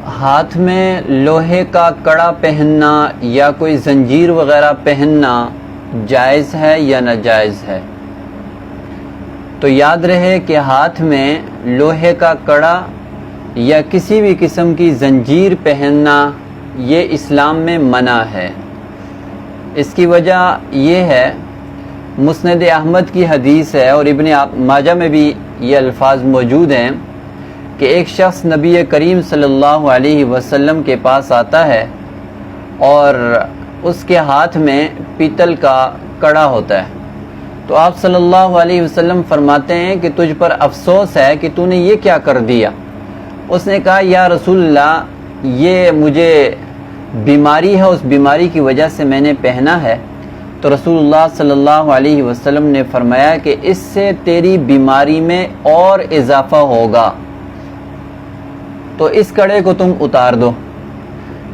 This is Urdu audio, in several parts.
ہاتھ میں لوہے کا کڑا پہننا یا کوئی زنجیر وغیرہ پہننا جائز ہے یا ناجائز ہے؟ تو یاد رہے کہ ہاتھ میں لوہے کا کڑا یا کسی بھی قسم کی زنجیر پہننا یہ اسلام میں منع ہے۔ اس کی وجہ یہ ہے، مسند احمد کی حدیث ہے اور ابن ماجہ میں بھی یہ الفاظ موجود ہیں کہ ایک شخص نبی کریم صلی اللہ علیہ وسلم کے پاس آتا ہے اور اس کے ہاتھ میں پیتل کا کڑا ہوتا ہے، تو آپ صلی اللہ علیہ وسلم فرماتے ہیں کہ تجھ پر افسوس ہے کہ تو نے یہ کیا کر دیا۔ اس نے کہا یا رسول اللہ، یہ مجھے بیماری ہے، اس بیماری کی وجہ سے میں نے پہنا ہے۔ تو رسول اللہ صلی اللہ علیہ وسلم نے فرمایا کہ اس سے تیری بیماری میں اور اضافہ ہوگا، تو اس کڑے کو تم اتار دو،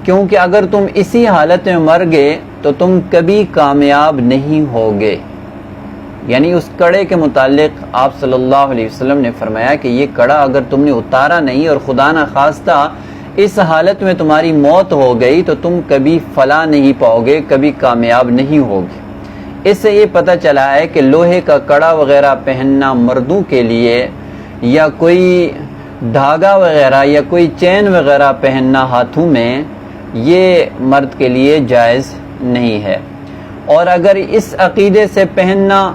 کیونکہ اگر تم اسی حالت میں مر گئے تو تم کبھی کامیاب نہیں ہوگے۔ یعنی اس کڑے کے متعلق آپ صلی اللہ علیہ وسلم نے فرمایا کہ یہ کڑا اگر تم نے اتارا نہیں اور خدا نہ خواستہ اس حالت میں تمہاری موت ہو گئی تو تم کبھی فلاح نہیں پاؤ گے، کبھی کامیاب نہیں ہوگے۔ اس سے یہ پتہ چلا ہے کہ لوہے کا کڑا وغیرہ پہننا مردوں کے لیے یا کوئی دھاگا وغیرہ یا کوئی چین وغیرہ پہننا ہاتھوں میں یہ مرد کے لیے جائز نہیں ہے۔ اور اگر اس عقیدے سے پہننا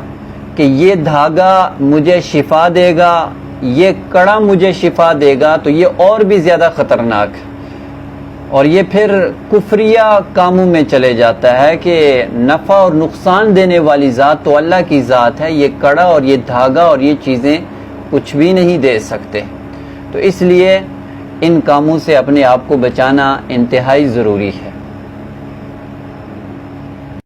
کہ یہ دھاگا مجھے شفا دے گا، یہ کڑا مجھے شفا دے گا، تو یہ اور بھی زیادہ خطرناک ہے، اور یہ پھر کفریہ کاموں میں چلے جاتا ہے کہ نفع اور نقصان دینے والی ذات تو اللہ کی ذات ہے، یہ کڑا اور یہ دھاگا اور یہ چیزیں کچھ بھی نہیں دے سکتے۔ تو اس لیے ان کاموں سے اپنے آپ کو بچانا انتہائی ضروری ہے۔